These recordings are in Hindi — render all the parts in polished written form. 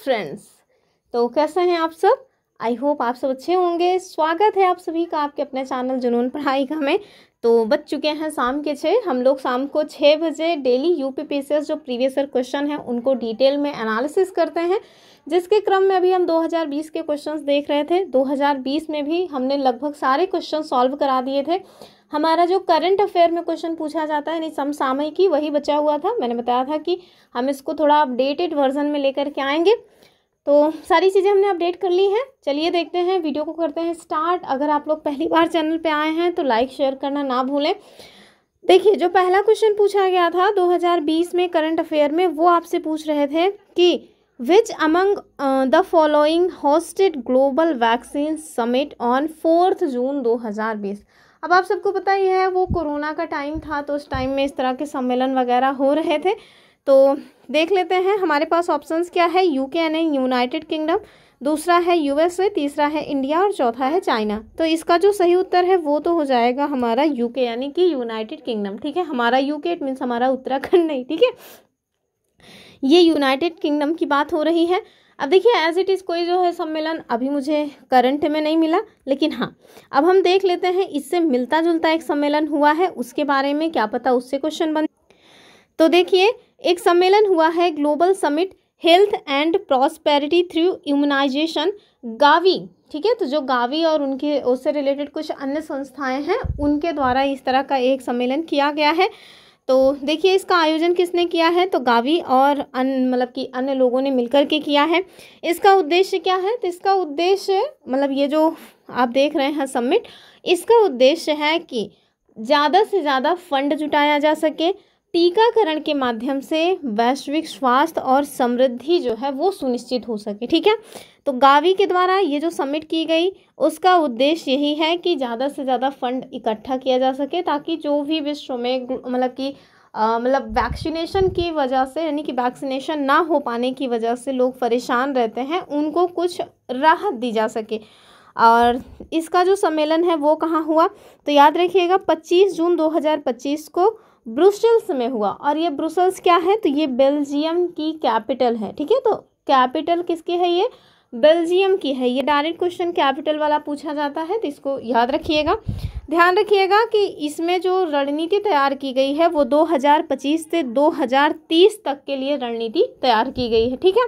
फ्रेंड्स, तो कैसे हैं आप सब। आई होप आप सब अच्छे होंगे। स्वागत है आप सभी का आपके अपने चैनल जुनून पढ़ाई का में। तो बज चुके हैं शाम के 6। हम लोग शाम को 6 बजे डेली यूपीपीसीएस जो प्रीवियस ईयर क्वेश्चन है उनको डिटेल में एनालिसिस करते हैं, जिसके क्रम में अभी हम 2020 के क्वेश्चंस देख रहे थे। 2020 में भी हमने लगभग सारे क्वेश्चन सॉल्व करा दिए थे। हमारा जो करंट अफेयर में क्वेश्चन पूछा जाता है यानी समसामयिकी, वही बचा हुआ था। मैंने बताया था कि हम इसको थोड़ा अपडेटेड वर्जन में लेकर के आएंगे, तो सारी चीज़ें हमने अपडेट कर ली हैं। चलिए देखते हैं, वीडियो को करते हैं स्टार्ट। अगर आप लोग पहली बार चैनल पे आए हैं तो लाइक शेयर करना ना भूलें। देखिए, जो पहला क्वेश्चन पूछा गया था 2020 में करंट अफेयर में, वो आपसे पूछ रहे थे कि which among the following hosted global vaccine summit on 4 जून 2020। अब आप सबको पता ही है वो कोरोना का टाइम था, तो उस टाइम में इस तरह के सम्मेलन वगैरह हो रहे थे। तो देख लेते हैं हमारे पास ऑप्शंस क्या है। यूके यानी यूनाइटेड किंगडम, दूसरा है यूएसए, तीसरा है इंडिया और चौथा है चाइना। तो इसका जो सही उत्तर है वो तो हो जाएगा हमारा यूके यानी कि यूनाइटेड किंगडम। ठीक है, हमारा यूके इट मीन्स हमारा उत्तराखंड नहीं। ठीक है, ये यूनाइटेड किंगडम की बात हो रही है। अब देखिए, एज इट इज़ कोई जो है सम्मेलन अभी मुझे करंट में नहीं मिला, लेकिन हाँ अब हम देख लेते हैं इससे मिलता जुलता एक सम्मेलन हुआ है, उसके बारे में क्या पता उससे क्वेश्चन बन। तो देखिए, एक सम्मेलन हुआ है global summit health and prosperity through immunisation, Gavi. ठीक है, तो जो गावी और उनके उससे रिलेटेड कुछ अन्य संस्थाएं हैं उनके द्वारा इस तरह का एक सम्मेलन किया गया है। तो देखिए, इसका आयोजन किसने किया है, तो गावी और मतलब कि अन्य लोगों ने मिलकर के किया है। इसका उद्देश्य क्या है, तो इसका उद्देश्य मतलब ये जो आप देख रहे हैं समिट, इसका उद्देश्य है कि ज़्यादा से ज़्यादा फंड जुटाया जा सके, टीकाकरण के माध्यम से वैश्विक स्वास्थ्य और समृद्धि जो है वो सुनिश्चित हो सके। ठीक है, तो गावी के द्वारा ये जो समिट की गई उसका उद्देश्य यही है कि ज़्यादा से ज़्यादा फंड इकट्ठा किया जा सके, ताकि जो भी विश्व में मतलब वैक्सीनेशन की वजह से यानी कि वैक्सीनेशन ना हो पाने की वजह से लोग परेशान रहते हैं, उनको कुछ राहत दी जा सके। और इसका जो सम्मेलन है वो कहाँ हुआ, तो याद रखिएगा 25 जून 2025 को ब्रुसेल्स में हुआ। और ये ब्रुसेल्स क्या है, तो ये बेल्जियम की कैपिटल है। ठीक है, तो कैपिटल किसकी है, ये बेल्जियम की है। ये डायरेक्ट क्वेश्चन कैपिटल वाला पूछा जाता है, तो इसको याद रखिएगा। ध्यान रखिएगा कि इसमें जो रणनीति तैयार की गई है वो 2025 से 2030 तक के लिए रणनीति तैयार की गई है। ठीक है,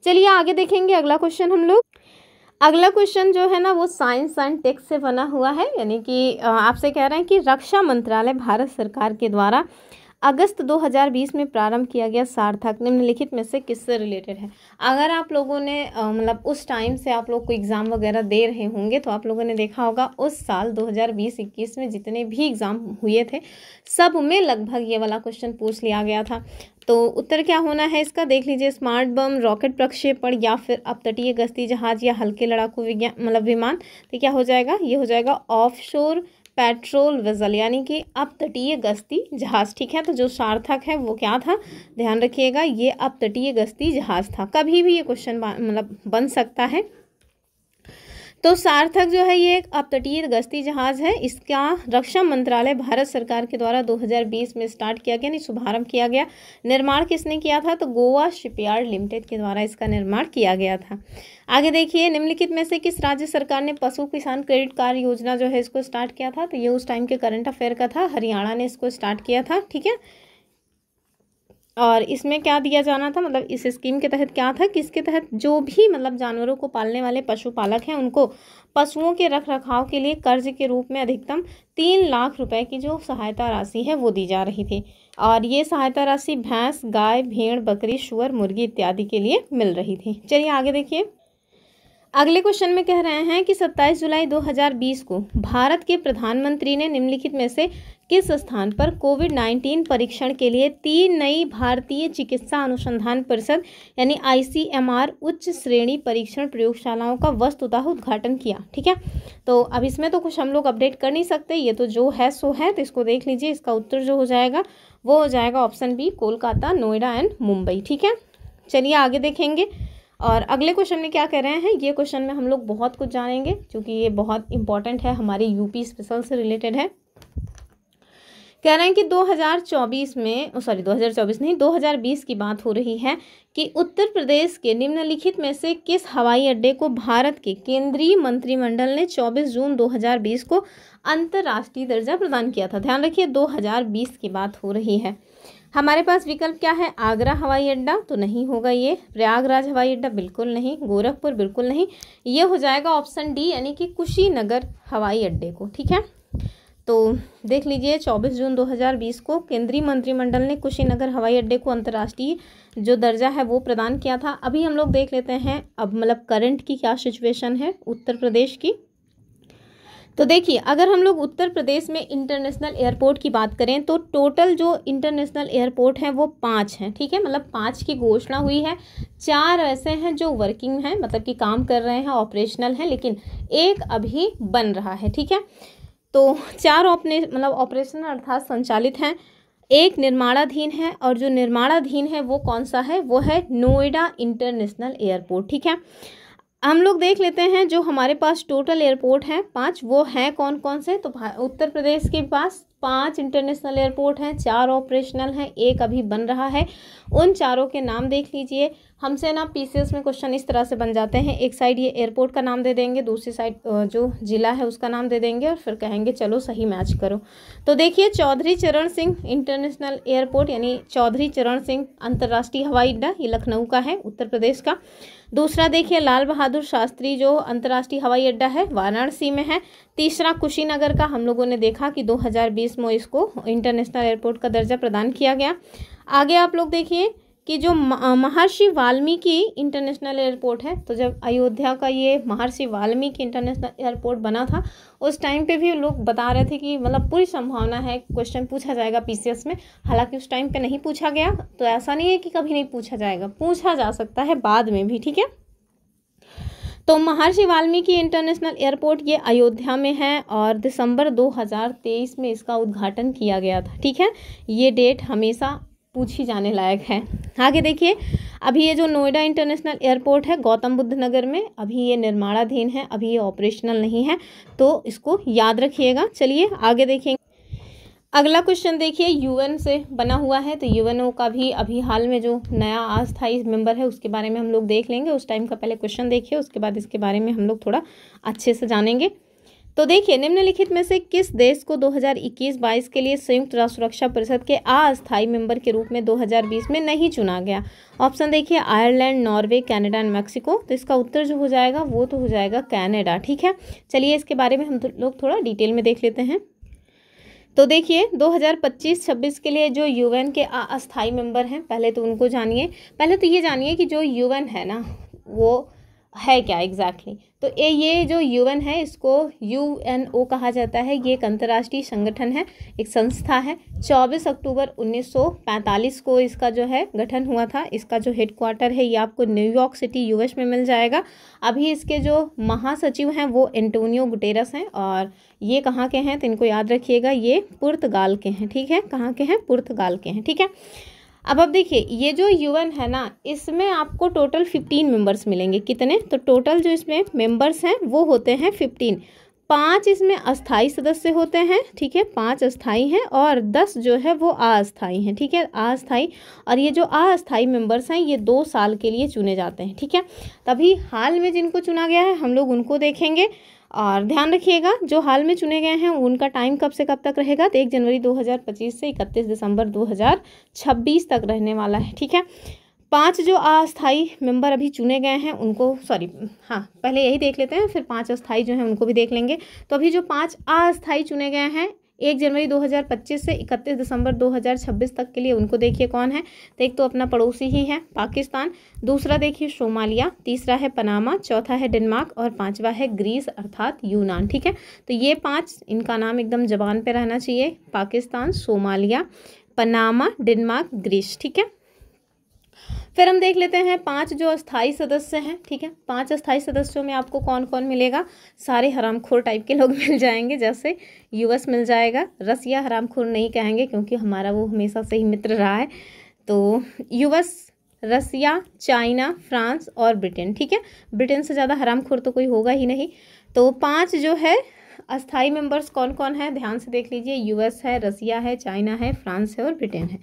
चलिए आगे देखेंगे अगला क्वेश्चन हम लोग। अगला क्वेश्चन जो है ना वो साइंस एंड टेक से बना हुआ है, यानी कि आपसे कह रहे हैं कि रक्षा मंत्रालय भारत सरकार के द्वारा अगस्त 2020 में प्रारंभ किया गया सार्थक निम्नलिखित में से किससे रिलेटेड है। अगर आप लोगों ने मतलब उस टाइम से आप लोग को एग्ज़ाम वगैरह दे रहे होंगे तो आप लोगों ने देखा होगा उस साल 2020-21 में जितने भी एग्ज़ाम हुए थे सब में लगभग ये वाला क्वेश्चन पूछ लिया गया था। तो उत्तर क्या होना है इसका, देख लीजिए। स्मार्ट बम, रॉकेट प्रक्षेपण या फिर अपतटीय गश्ती जहाज या हल्के लड़ाकू विमान। तो क्या हो जाएगा, ये हो जाएगा ऑफशोर पेट्रोल वेसल यानी कि अपतटीय गश्ती जहाज। ठीक है, तो जो सार्थक है वो क्या था, ध्यान रखिएगा, ये अपतटीय गश्ती जहाज था। कभी भी ये क्वेश्चन मतलब बन सकता है। तो सार्थक जो है ये एक अपतटीय गश्ती जहाज है। इसका रक्षा मंत्रालय भारत सरकार के द्वारा 2020 में स्टार्ट किया गया, नहीं शुभारंभ किया गया। निर्माण किसने किया था, तो गोवा शिपयार्ड लिमिटेड के द्वारा इसका निर्माण किया गया था। आगे देखिए, निम्नलिखित में से किस राज्य सरकार ने पशु किसान क्रेडिट कार्ड योजना जो है इसको स्टार्ट किया था, तो ये उस टाइम के करंट अफेयर का था। हरियाणा ने इसको स्टार्ट किया था। ठीक है, और इसमें क्या दिया जाना था, मतलब इस स्कीम के तहत क्या था कि इसके तहत जो भी मतलब जानवरों को पालने वाले पशुपालक हैं उनको पशुओं के रख रखाव के लिए कर्ज के रूप में अधिकतम 3 लाख रुपए की जो सहायता राशि है वो दी जा रही थी। और ये सहायता राशि भैंस, गाय, भेड़, बकरी, सूअर, मुर्गी इत्यादि के लिए मिल रही थी। चलिए आगे देखिए, अगले क्वेश्चन में कह रहे हैं कि 27 जुलाई 2020 को भारत के प्रधानमंत्री ने निम्नलिखित में से किस स्थान पर कोविड-19 परीक्षण के लिए 3 नई भारतीय चिकित्सा अनुसंधान परिषद यानी ICMR उच्च श्रेणी परीक्षण प्रयोगशालाओं का वस्तुतः उद्घाटन किया। ठीक है, तो अब इसमें तो कुछ हम लोग अपडेट कर नहीं सकते, ये तो जो है सो है। तो इसको देख लीजिए, इसका उत्तर जो हो जाएगा वो हो जाएगा option B, Kolkata, Noida and Mumbai. ठीक है, चलिए आगे देखेंगे। और अगले क्वेश्चन में क्या कह रहे हैं, ये क्वेश्चन में हम लोग बहुत कुछ जानेंगे क्योंकि ये बहुत इंपॉर्टेंट है, हमारे यूपी स्पेशल से रिलेटेड है कह रहे हैं कि 2024 में 2024 नहीं 2020 की बात हो रही है कि उत्तर प्रदेश के निम्नलिखित में से किस हवाई अड्डे को भारत के केंद्रीय मंत्रिमंडल ने 24 जून 2020 को अंतर्राष्ट्रीय दर्जा प्रदान किया था। ध्यान रखिए 2020 की बात हो रही है। हमारे पास विकल्प क्या है, आगरा हवाई अड्डा तो नहीं होगा, ये प्रयागराज हवाई अड्डा बिल्कुल नहीं, गोरखपुर बिल्कुल नहीं, ये हो जाएगा ऑप्शन डी यानी कि कुशीनगर हवाई अड्डे को। ठीक है, तो देख लीजिए 24 जून 2020 को केंद्रीय मंत्रिमंडल ने कुशीनगर हवाई अड्डे को अंतर्राष्ट्रीय जो दर्जा है वो प्रदान किया था। अभी हम लोग देख लेते हैं अब मतलब करंट की क्या सिचुएशन है उत्तर प्रदेश की। तो देखिए अगर हम लोग उत्तर प्रदेश में इंटरनेशनल एयरपोर्ट की बात करें तो टोटल जो इंटरनेशनल एयरपोर्ट हैं वो 5 हैं। ठीक है, मतलब 5 की घोषणा हुई है, 4 ऐसे हैं जो वर्किंग हैं मतलब कि काम कर रहे हैं, ऑपरेशनल हैं, लेकिन एक अभी बन रहा है। ठीक है, तो 4 ऑपरेशनल अर्थात संचालित हैं, एक निर्माणाधीन है, और जो निर्माणाधीन है वो कौन सा है, वो है नोएडा इंटरनेशनल एयरपोर्ट। ठीक है, हम लोग देख लेते हैं जो हमारे पास टोटल एयरपोर्ट हैं 5 वो हैं कौन कौन से। तो उत्तर प्रदेश के पास 5 इंटरनेशनल एयरपोर्ट हैं, 4 ऑपरेशनल हैं, एक अभी बन रहा है। उन चारों के नाम देख लीजिए। हमसे ना पीसीएस में क्वेश्चन इस तरह से बन जाते हैं, एक साइड ये एयरपोर्ट का नाम दे देंगे, दूसरी साइड जो जिला है उसका नाम दे देंगे और फिर कहेंगे चलो सही मैच करो। तो देखिए चौधरी चरण सिंह इंटरनेशनल एयरपोर्ट यानी चौधरी चरण सिंह अंतर्राष्ट्रीय हवाई अड्डा, ये लखनऊ का है उत्तर प्रदेश का। दूसरा देखिए लाल बहादुर शास्त्री जो अंतर्राष्ट्रीय हवाई अड्डा है वाराणसी में है। तीसरा कुशीनगर का हम लोगों ने देखा कि 2020 में इसको इंटरनेशनल एयरपोर्ट का दर्जा प्रदान किया गया। आगे आप लोग देखिए कि जो महर्षि वाल्मीकि इंटरनेशनल एयरपोर्ट है, तो जब अयोध्या का ये महर्षि वाल्मीकि इंटरनेशनल एयरपोर्ट बना था उस टाइम पे भी लोग बता रहे थे कि मतलब पूरी संभावना है क्वेश्चन पूछा जाएगा पीसीएस में। हालांकि उस टाइम पे नहीं पूछा गया, तो ऐसा नहीं है कि कभी नहीं पूछा जाएगा, पूछा जा सकता है बाद में भी। ठीक है, तो महर्षि वाल्मीकि इंटरनेशनल एयरपोर्ट ये अयोध्या में है और दिसंबर 2023 में इसका उद्घाटन किया गया था। ठीक है, ये डेट हमेशा पूछी जाने लायक है। आगे देखिए अभी ये जो नोएडा इंटरनेशनल एयरपोर्ट है गौतम बुद्ध नगर में, अभी ये निर्माणाधीन है, अभी ये ऑपरेशनल नहीं है, तो इसको याद रखिएगा। चलिए आगे देखेंगे। अगला क्वेश्चन देखिए यूएन से बना हुआ है, तो यूएनओ का भी अभी हाल में जो नया अस्थायी मेंबर है उसके बारे में हम लोग देख लेंगे। उस टाइम का पहले क्वेश्चन देखिए, उसके बाद इसके बारे में हम लोग थोड़ा अच्छे से जानेंगे। तो देखिए निम्नलिखित में से किस देश को 2021-22 के लिए संयुक्त राष्ट्र सुरक्षा परिषद के अस्थायी मेंबर के रूप में 2020 में नहीं चुना गया। ऑप्शन देखिए Ireland, Norway, Canada and Mexico. तो इसका उत्तर जो हो जाएगा वो तो हो जाएगा कनाडा। ठीक है, चलिए इसके बारे में हम लोग थोड़ा डिटेल में देख लेते हैं। तो देखिए 2025-26 के लिए जो यूएन के अस्थायी मेंबर हैं पहले तो उनको जानिए। पहले तो ये जानिए कि जो यूएन है ना वो है क्या एग्जैक्टली। तो ये जो यूएन है इसको यूएनओ कहा जाता है। ये एक अंतर्राष्ट्रीय संगठन है, एक संस्था है। 24 अक्टूबर 1945 को इसका जो है गठन हुआ था। इसका जो हेडक्वार्टर है ये आपको न्यूयॉर्क सिटी यूएस में मिल जाएगा। अभी इसके जो महासचिव हैं वो एंटोनियो गुटेरस हैं और ये कहाँ के हैं तो इनको याद रखिएगा, ये पुर्तगाल के हैं। ठीक है, कहाँ के हैं, पुर्तगाल के हैं। ठीक है, अब देखिए ये जो यूएन है ना इसमें आपको टोटल 15 मेंबर्स मिलेंगे। कितने, तो टोटल जो इसमें मेंबर्स हैं वो होते हैं 15। 5 इसमें अस्थाई सदस्य होते हैं। ठीक है, 5 अस्थाई हैं और 10 जो है वो अस्थाई हैं। ठीक है, अस्थाई, और ये जो अस्थाई मेंबर्स हैं ये 2 साल के लिए चुने जाते हैं। ठीक है, तभी हाल में जिनको चुना गया है हम लोग उनको देखेंगे। और ध्यान रखिएगा जो हाल में चुने गए हैं उनका टाइम कब से कब तक रहेगा, तो 1 जनवरी 2025 से 31 दिसंबर 2026 तक रहने वाला है। ठीक है, 5 जो अस्थाई मेंबर अभी चुने गए हैं उनको पहले यही देख लेते हैं, फिर 5 अस्थाई जो हैं उनको भी देख लेंगे। तो अभी जो 5 अस्थाई चुने गए हैं 1 जनवरी 2025 से 31 दिसंबर 2026 तक के लिए, उनको देखिए कौन है। तो एक तो अपना पड़ोसी ही है पाकिस्तान, दूसरा देखिए सोमालिया, तीसरा है पनामा, चौथा है डेनमार्क और 5वां है ग्रीस अर्थात यूनान। ठीक है, तो ये 5 इनका नाम एकदम जबान पे रहना चाहिए, Pakistan, Somalia, Panama, Denmark, Greece. ठीक है, फिर हम देख लेते हैं 5 जो अस्थाई सदस्य हैं। ठीक है, 5 अस्थाई सदस्यों में आपको कौन कौन मिलेगा, सारे हरामखोर टाइप के लोग मिल जाएंगे। जैसे यूएस मिल जाएगा, रसिया हरामखोर नहीं कहेंगे क्योंकि हमारा वो हमेशा से ही मित्र रहा है। तो यूएस, रसिया, चाइना, फ्रांस और ब्रिटेन। ठीक है, ब्रिटेन से ज़्यादा हरामखोर तो कोई होगा ही नहीं। तो 5 जो है अस्थाई मेंबर्स कौन कौन है, ध्यान से देख लीजिए। यूएस है, रसिया है, चाइना है, फ्रांस है और ब्रिटेन है।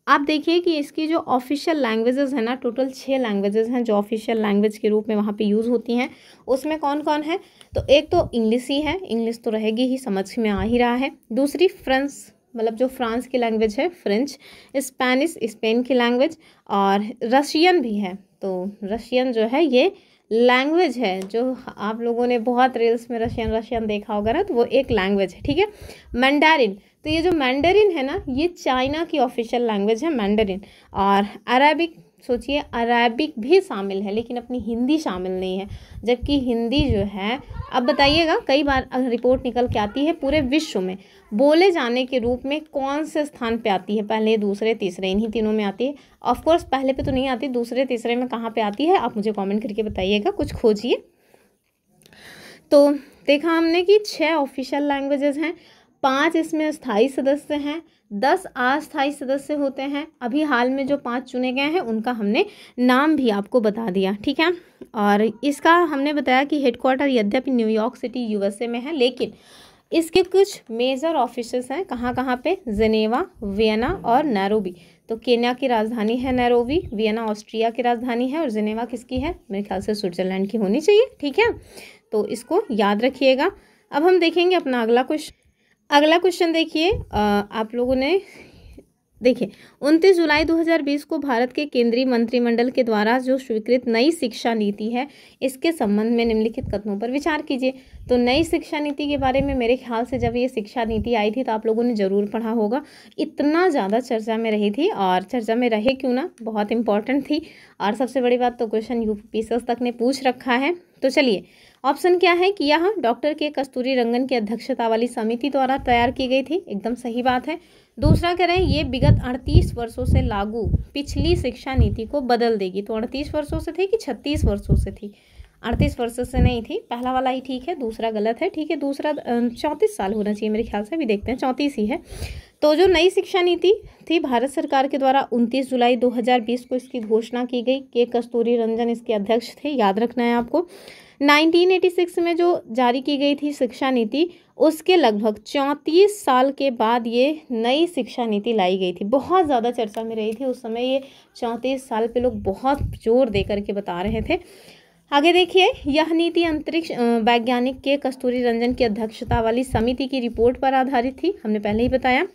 आप देखिए कि इसकी जो ऑफिशियल लैंग्वेजेस है ना, टोटल 6 लैंग्वेजेस हैं जो ऑफिशियल लैंग्वेज के रूप में वहाँ पे यूज़ होती हैं। उसमें कौन कौन है, तो एक तो इंग्लिश ही है, इंग्लिश तो रहेगी ही, समझ में आ ही रहा है। दूसरी फ्रेंच, मतलब जो फ्रांस की लैंग्वेज है फ्रेंच। स्पेनिश, स्पेन की लैंग्वेज। और रशियन भी है, तो रशियन जो है ये लैंग्वेज है, जो आप लोगों ने बहुत रील्स में रशियन देखा होगा ना, तो वो एक लैंग्वेज है, ठीक है। मैंडारिन, तो ये जो मैंडारिन है ना, ये चाइना की ऑफिशियल लैंग्वेज है मैंडारिन। और अरेबिक, सोचिए अरेबिक भी शामिल है लेकिन अपनी हिंदी शामिल नहीं है, जबकि हिंदी जो है, अब बताइएगा, कई बार रिपोर्ट निकल के आती है पूरे विश्व में बोले जाने के रूप में कौन से स्थान पे आती है, पहले, दूसरे, तीसरे, इन्हीं तीनों में आती है। ऑफ कोर्स पहले पे तो नहीं आती, दूसरे तीसरे में कहाँ पे आती है, आप मुझे कमेंट करके बताइएगा, कुछ खोजिए। तो देखा हमने कि 6 ऑफिशियल लैंग्वेजेस हैं, 5 इसमें स्थायी सदस्य हैं, 10 अस्थायी सदस्य होते हैं। अभी हाल में जो 5 चुने गए हैं उनका हमने नाम भी आपको बता दिया, ठीक है। और इसका हमने बताया कि हेडक्वार्टर यद्यपि न्यूयॉर्क सिटी यूएसए में है, लेकिन इसके कुछ मेजर ऑफिसेस हैं, कहाँ कहाँ पे, जेनेवा, वियना और नैरोबी। तो केन्या की राजधानी है नैरोबी, वियना ऑस्ट्रिया की राजधानी है और जेनेवा किसकी है, मेरे ख्याल से स्विट्जरलैंड की होनी चाहिए, ठीक है। तो इसको याद रखिएगा। अब हम देखेंगे अपना अगला क्वेश्चन देखिए, आप लोगों ने देखिए 29 जुलाई 2020 को भारत के केंद्रीय मंत्रिमंडल के द्वारा जो स्वीकृत नई शिक्षा नीति है, इसके संबंध में निम्नलिखित कथनों पर विचार कीजिए। तो नई शिक्षा नीति के बारे में मेरे ख्याल से जब ये शिक्षा नीति आई थी तो आप लोगों ने ज़रूर पढ़ा होगा, इतना ज़्यादा चर्चा में रही थी, और चर्चा में रहे क्यों ना, बहुत इंपॉर्टेंट थी। और सबसे बड़ी बात तो क्वेश्चन यूपीपीएससी तक ने पूछ रखा है। तो चलिए, ऑप्शन क्या है कि यह डॉक्टर के कस्तूरी रंगन की अध्यक्षता वाली समिति द्वारा तैयार की गई थी, एकदम सही बात है। दूसरा कह रहे हैं ये विगत 38 वर्षों से लागू पिछली शिक्षा नीति को बदल देगी। तो 38 वर्षों से थी कि 36 वर्षों से थी, 38 वर्षों से नहीं थी, पहला वाला ही ठीक है, दूसरा गलत है, ठीक है। दूसरा 34 साल होना चाहिए मेरे ख्याल से, अभी देखते हैं, 34 ही है। तो जो नई शिक्षा नीति थी भारत सरकार के द्वारा 29 जुलाई 2020 को इसकी घोषणा की गई, के कस्तूरी रंजन इसके अध्यक्ष थे, याद रखना है आपको। 1986 में जो जारी की गई थी शिक्षा नीति, उसके लगभग 34 साल के बाद ये नई शिक्षा नीति लाई गई थी। बहुत ज़्यादा चर्चा में रही थी उस समय, ये 34 साल पे लोग बहुत जोर दे करके बता रहे थे। आगे देखिए, यह नीति अंतरिक्ष वैज्ञानिक के कस्तूरी रंजन की अध्यक्षता वाली समिति की रिपोर्ट पर आधारित थी, हमने पहले ही बताया।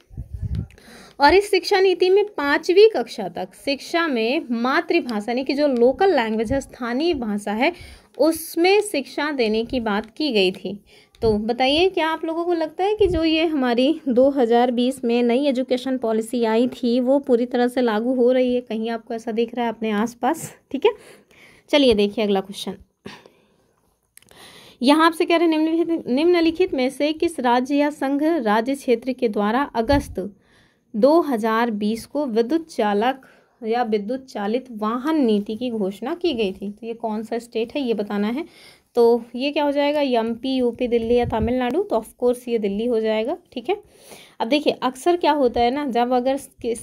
और इस शिक्षा नीति में 5वीं कक्षा तक शिक्षा में मातृभाषा यानी कि जो लोकल लैंग्वेज है, स्थानीय भाषा है, उसमें शिक्षा देने की बात की गई थी। तो बताइए, क्या आप लोगों को लगता है कि जो ये हमारी 2020 में नई एजुकेशन पॉलिसी आई थी वो पूरी तरह से लागू हो रही है? कहीं आपको ऐसा दिख रहा है अपने आसपास? ठीक है, चलिए देखिए अगला क्वेश्चन। यहाँ आपसे कह रहे हैं निम्नलिखित में से किस राज्य या संघ राज्य क्षेत्र के द्वारा अगस्त 2020 को विद्युत चालक या विद्युत चालित वाहन नीति की घोषणा की गई थी? तो ये कौन सा स्टेट है ये बताना है। तो ये क्या हो जाएगा, एमपी, यूपी, दिल्ली या तमिलनाडु? तो ऑफ कोर्स ये दिल्ली हो जाएगा, ठीक है। अब देखिए, अक्सर क्या होता है ना, जब अगर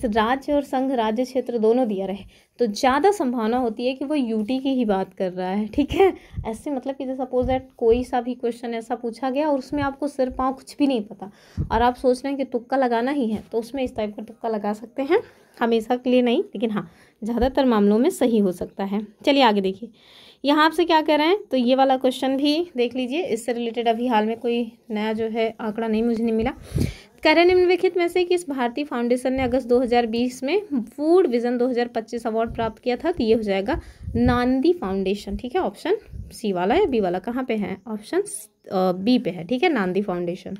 राज्य और संघ राज्य क्षेत्र दोनों दिया रहे तो ज़्यादा संभावना होती है कि वो यूटी की ही बात कर रहा है, ठीक है। ऐसे मतलब कि जैसे सपोज दैट कोई सा भी क्वेश्चन ऐसा पूछा गया और उसमें आपको सिर पाँव कुछ भी नहीं पता और आप सोच रहे हैं कि तुक्का लगाना ही है, तो उसमें इस टाइप का तुक्का लगा सकते हैं, हमेशा के लिए नहीं, लेकिन हाँ ज़्यादातर मामलों में सही हो सकता है। चलिए आगे देखिए, यहाँ आपसे क्या कह रहे हैं, तो ये वाला क्वेश्चन भी देख लीजिए, इससे रिलेटेड अभी हाल में कोई नया जो है आंकड़ा मुझे नहीं मिला। कह रहे हैं निम्नलिखित में से किस भारतीय फाउंडेशन ने अगस्त 2020 में फूड विजन 2025 अवार्ड प्राप्त किया था? तो ये हो जाएगा नांदी फाउंडेशन, ठीक है। ऑप्शन सी वाला या बी वाला कहाँ पे है? ऑप्शन बी पे है, ठीक है, नांदी फाउंडेशन।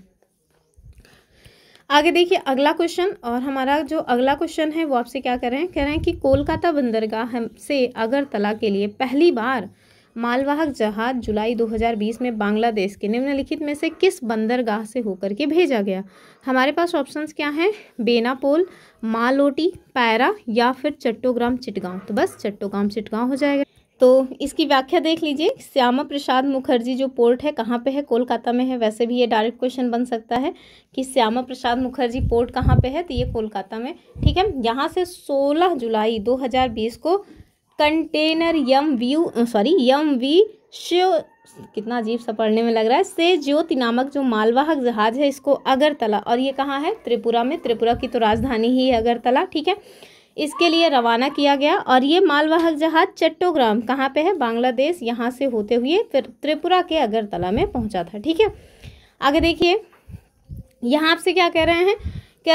आगे देखिए अगला क्वेश्चन, और हमारा जो अगला क्वेश्चन है वो आपसे क्या कह रहे हैं, कह रहे हैं कि कोलकाता बंदरगाह से अगरतला के लिए पहली बार मालवाहक जहाज जुलाई 2020 में बांग्लादेश के निम्नलिखित में से किस बंदरगाह से होकर के भेजा गया? हमारे पास ऑप्शंस क्या हैं, बेनापोल, मालोटी, पैरा या फिर चट्टोग्राम चिटगांव? तो बस चट्टोग्राम चिटगांव हो जाएगा। तो इसकी व्याख्या देख लीजिए, श्यामा प्रसाद मुखर्जी जो पोर्ट है कहाँ पे है? कोलकाता में है। वैसे भी ये डायरेक्ट क्वेश्चन बन सकता है कि श्यामा प्रसाद मुखर्जी पोर्ट कहाँ पे है, तो ये कोलकाता में, ठीक है। यहाँ से 16 जुलाई 2020 को कंटेनर कितना अजीब सा पढ़ने में लग रहा है, से ज्योति नामक जो मालवाहक जहाज है इसको अगरतला, और ये कहाँ है, त्रिपुरा में, त्रिपुरा की तो राजधानी ही है अगरतला, ठीक है, इसके लिए रवाना किया गया। और ये मालवाहक जहाज चट्टोग्राम कहाँ पे है, बांग्लादेश, यहाँ से होते हुए फिर त्रिपुरा के अगरतला में पहुँचा था, ठीक है। आगे देखिए, यहाँ आपसे क्या कह रहे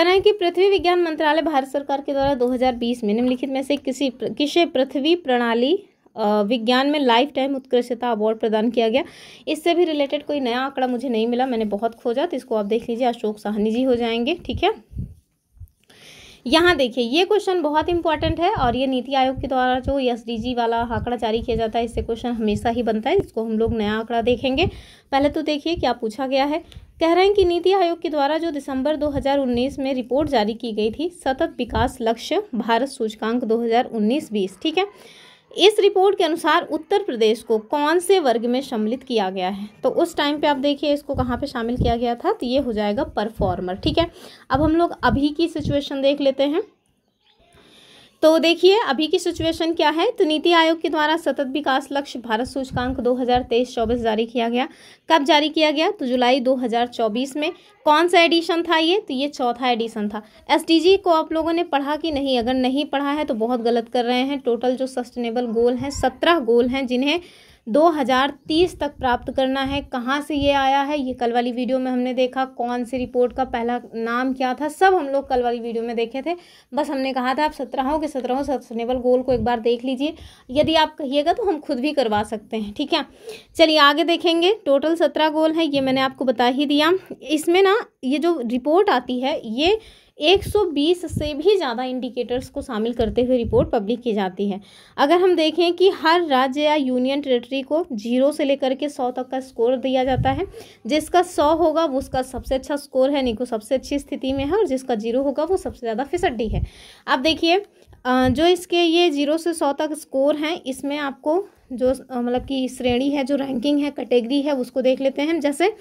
हैं कि पृथ्वी विज्ञान मंत्रालय भारत सरकार के द्वारा 2020 में निम्नलिखित में से किसे पृथ्वी प्रणाली विज्ञान में लाइफ टाइम उत्कृष्टता अवार्ड प्रदान किया गया। इससे भी रिलेटेड कोई नया आंकड़ा मुझे नहीं मिला, मैंने बहुत खोजा, तो इसको आप देख लीजिए, अशोक साहनी जी हो जाएंगे, ठीक है। यहाँ देखिए, ये क्वेश्चन बहुत इंपॉर्टेंट है, और ये नीति आयोग के द्वारा जो SDG वाला आंकड़ा जारी किया जाता है, इससे क्वेश्चन हमेशा ही बनता है, इसको हम लोग नया आंकड़ा देखेंगे। पहले तो देखिए क्या पूछा गया है, कह रहे हैं कि नीति आयोग के द्वारा जो दिसंबर 2019 में रिपोर्ट जारी की गई थी, सतत विकास लक्ष्य भारत सूचकांक 2019-20, ठीक है, इस रिपोर्ट के अनुसार उत्तर प्रदेश को कौन से वर्ग में सम्मिलित किया गया है। तो उस टाइम पे आप देखिए इसको कहाँ पे शामिल किया गया था, तो ये हो जाएगा परफॉर्मर, ठीक है। अब हम लोग अभी की सिचुएशन देख लेते हैं। तो देखिए अभी की सिचुएशन क्या है, तो नीति आयोग के द्वारा सतत विकास लक्ष्य भारत सूचकांक 2023-24 जारी किया गया। कब जारी किया गया, तो जुलाई 2024 में। कौन सा एडिशन था ये, तो ये चौथा एडिशन था। SDG को आप लोगों ने पढ़ा कि नहीं, अगर नहीं पढ़ा है तो बहुत गलत कर रहे हैं। टोटल जो सस्टेनेबल गोल हैं 17 गोल हैं, जिन्हें 2030 तक प्राप्त करना है। कहाँ से ये आया है, ये कल वाली वीडियो में हमने देखा, कौन सी रिपोर्ट का पहला नाम क्या था, सब हम लोग कल वाली वीडियो में देखे थे। बस हमने कहा था आप 17 के 17 सस्टेनेबल गोल को एक बार देख लीजिए, यदि आप कहिएगा तो हम खुद भी करवा सकते हैं, ठीक है। चलिए आगे देखेंगे, टोटल 17 गोल है, ये मैंने आपको बता ही दिया। इसमें ना ये जो रिपोर्ट आती है, ये 120 से भी ज़्यादा इंडिकेटर्स को शामिल करते हुए रिपोर्ट पब्लिक की जाती है। अगर हम देखें कि हर राज्य या यूनियन टेरिटरी को 0 से लेकर के 100 तक का स्कोर दिया जाता है। जिसका 100 होगा वो उसका सबसे अच्छा स्कोर है, नहीं को सबसे अच्छी स्थिति में है, और जिसका 0 होगा वो सबसे ज़्यादा फिसड्डी है। अब देखिए जो इसके ये 0 से 100 तक स्कोर हैं, इसमें आपको जो मतलब कि श्रेणी है, जो रैंकिंग है, कैटेगरी है, उसको देख लेते हैं। जैसे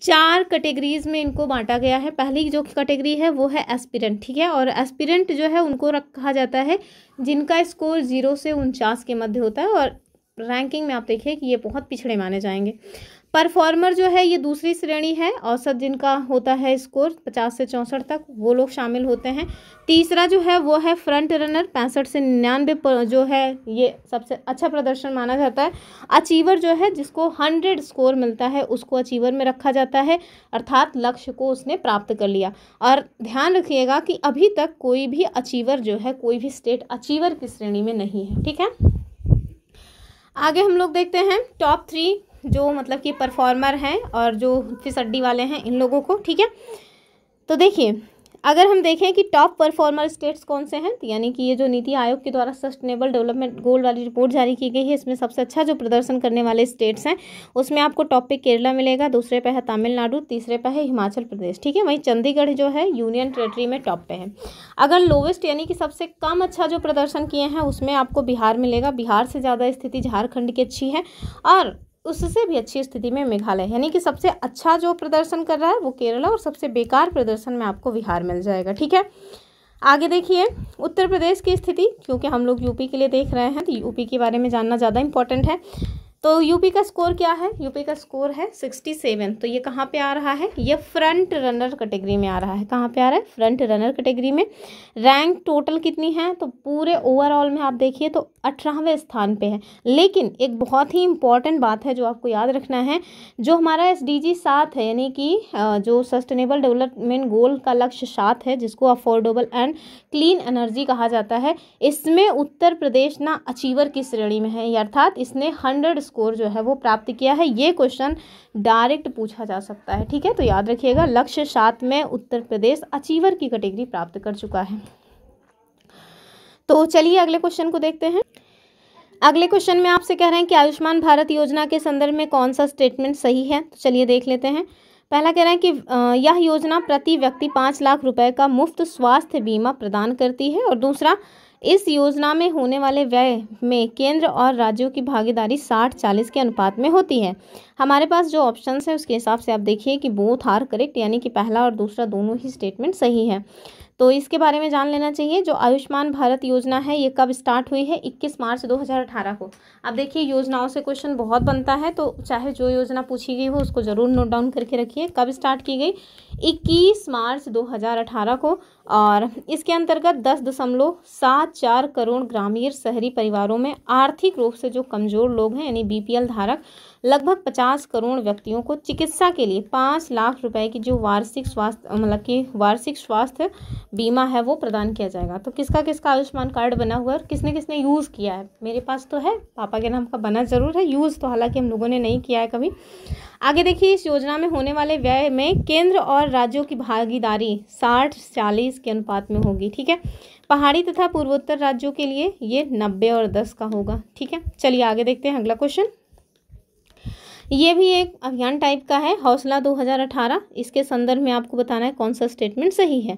4 कैटेगरीज में इनको बांटा गया है। पहली जो कैटेगरी है वो है एस्पिरेंट, ठीक है, और एस्पिरेंट जो है उनको रखा जाता है जिनका स्कोर 0 से 49 के मध्य होता है, और रैंकिंग में आप देखिए कि ये बहुत पिछड़े माने जाएंगे। परफॉर्मर जो है ये दूसरी श्रेणी है, औसत जिनका होता है स्कोर 50 से 64 तक, वो लोग शामिल होते हैं। तीसरा जो है वो है फ्रंट रनर, 65 से 99 जो है ये सबसे अच्छा प्रदर्शन माना जाता है। अचीवर जो है जिसको 100 स्कोर मिलता है उसको अचीवर में रखा जाता है, अर्थात लक्ष्य को उसने प्राप्त कर लिया। और ध्यान रखिएगा कि अभी तक कोई भी अचीवर जो है, कोई भी स्टेट अचीवर की श्रेणी में नहीं है, ठीक है। आगे हम लोग देखते हैं टॉप 3 जो मतलब कि परफॉर्मर हैं और जो फिसड्डी वाले हैं, इन लोगों को, ठीक है। तो देखिए अगर हम देखें कि टॉप परफॉर्मर स्टेट्स कौन से हैं, तो यानी कि ये जो नीति आयोग के द्वारा सस्टेनेबल डेवलपमेंट गोल वाली रिपोर्ट जारी की गई है, इसमें सबसे अच्छा जो प्रदर्शन करने वाले स्टेट्स हैं उसमें आपको टॉप पे केरला मिलेगा, दूसरे पे है तमिलनाडु, तीसरे पे है हिमाचल प्रदेश, ठीक है। वहीं चंडीगढ़ जो है यूनियन टेरिटरी में टॉप पे है। अगर लोवेस्ट यानी कि सबसे कम अच्छा जो प्रदर्शन किए हैं उसमें आपको बिहार मिलेगा, बिहार से ज़्यादा स्थिति झारखंड की अच्छी है, और उससे भी अच्छी स्थिति में मेघालय, यानी कि सबसे अच्छा जो प्रदर्शन कर रहा है वो केरला, और सबसे बेकार प्रदर्शन में आपको बिहार मिल जाएगा, ठीक है। आगे देखिए उत्तर प्रदेश की स्थिति, क्योंकि हम लोग यूपी के लिए देख रहे हैं तो यूपी के बारे में जानना ज़्यादा इंपॉर्टेंट है। तो यूपी का स्कोर क्या है, यूपी का स्कोर है 67। तो ये कहाँ पे आ रहा है, ये फ्रंट रनर कैटेगरी में आ रहा है। कहाँ पे आ रहा है, फ्रंट रनर कैटेगरी में। रैंक टोटल कितनी है, तो पूरे ओवरऑल में आप देखिए तो 18वें स्थान पे है। लेकिन एक बहुत ही इंपॉर्टेंट बात है जो आपको याद रखना है, जो हमारा SDG 7 है, यानी कि जो सस्टेनेबल डेवलपमेंट गोल का लक्ष्य 7 है, जिसको अफोर्डेबल एंड क्लीन एनर्जी कहा जाता है, इसमें उत्तर प्रदेश ना अचीवर की श्रेणी में है, अर्थात इसने 100 स्कोर जो है वो प्राप्त किया है। ये क्वेश्चन डायरेक्ट पूछा जा सकता है, ठीक है। तो याद रखिएगा लक्ष्य 7 में उत्तर प्रदेश अचीवर की कैटेगरी प्राप्त कर चुका है। तो चलिए अगले क्वेश्चन को देखते हैं। अगले क्वेश्चन में आपसे कह रहे हैं कि आयुष्मान भारत योजना के संदर्भ में कौन सा स्टेटमेंट सही है, तो चलिए देख लेते हैं। पहला कह रहे हैं कि यह योजना प्रति व्यक्ति 5 लाख रुपए का मुफ्त स्वास्थ्य बीमा प्रदान करती है, और दूसरा इस योजना में होने वाले व्यय में केंद्र और राज्यों की भागीदारी 60-40 के अनुपात में होती है। हमारे पास जो ऑप्शंस है उसके हिसाब से आप देखिए कि बोथ आर करेक्ट, यानी कि पहला और दूसरा दोनों ही स्टेटमेंट सही है। तो इसके बारे में जान लेना चाहिए। जो आयुष्मान भारत योजना है ये कब स्टार्ट हुई है? 21 मार्च 2018 को। अब देखिए योजनाओं से क्वेश्चन बहुत बनता है, तो चाहे जो योजना पूछी गई हो उसको ज़रूर नोट डाउन करके रखिए। कब स्टार्ट की गई? 21 मार्च 2018 को। और इसके अंतर्गत 10.74 करोड़ ग्रामीण शहरी परिवारों में आर्थिक रूप से जो कमज़ोर लोग हैं यानी BPL धारक लगभग 50 करोड़ व्यक्तियों को चिकित्सा के लिए 5 लाख रुपए की जो वार्षिक स्वास्थ्य बीमा है वो प्रदान किया जाएगा। तो किसका किसका आयुष्मान कार्ड बना हुआ है और किसने किसने यूज़ किया है? मेरे पास तो है, पापा के नाम का बना ज़रूर है, यूज़ तो हालांकि हम लोगों ने नहीं किया है कभी। आगे देखिए, इस योजना में होने वाले व्यय में केंद्र और राज्यों की भागीदारी 60-40 के अनुपात में होगी। ठीक है, पहाड़ी तथा पूर्वोत्तर राज्यों के लिए ये 90 और 10 का होगा। ठीक है, चलिए आगे देखते हैं अगला क्वेश्चन। ये भी एक अभियान टाइप का है, हौसला 2018। इसके संदर्भ में आपको बताना है कौन सा स्टेटमेंट सही है।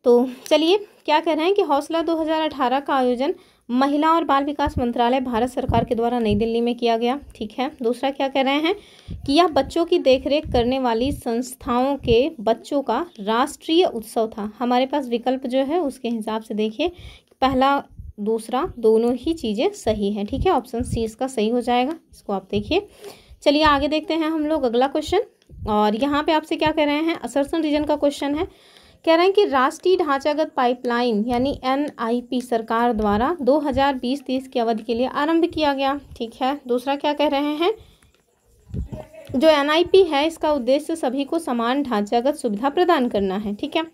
तो चलिए क्या कह रहे हैं कि हौसला 2018 का आयोजन महिला और बाल विकास मंत्रालय भारत सरकार के द्वारा नई दिल्ली में किया गया। ठीक है, दूसरा क्या कह रहे हैं कि यह बच्चों की देखरेख करने वाली संस्थाओं के बच्चों का राष्ट्रीय उत्सव था। हमारे पास विकल्प जो है उसके हिसाब से देखिए, पहला दूसरा दोनों ही चीज़ें सही है। ठीक है, ऑप्शन सी इसका सही हो जाएगा, इसको आप देखिए। चलिए आगे देखते हैं हम लोग अगला क्वेश्चन। और यहाँ पे आपसे क्या कह रहे हैं, असर्सन रीजन का क्वेश्चन है। कह रहे हैं कि राष्ट्रीय ढांचागत पाइपलाइन यानी NIP सरकार द्वारा 2020-30 की अवधि के लिए आरंभ किया गया। ठीक है, दूसरा क्या कह रहे हैं, जो NIP है इसका उद्देश्य सभी को समान ढांचागत सुविधा प्रदान करना है। ठीक है,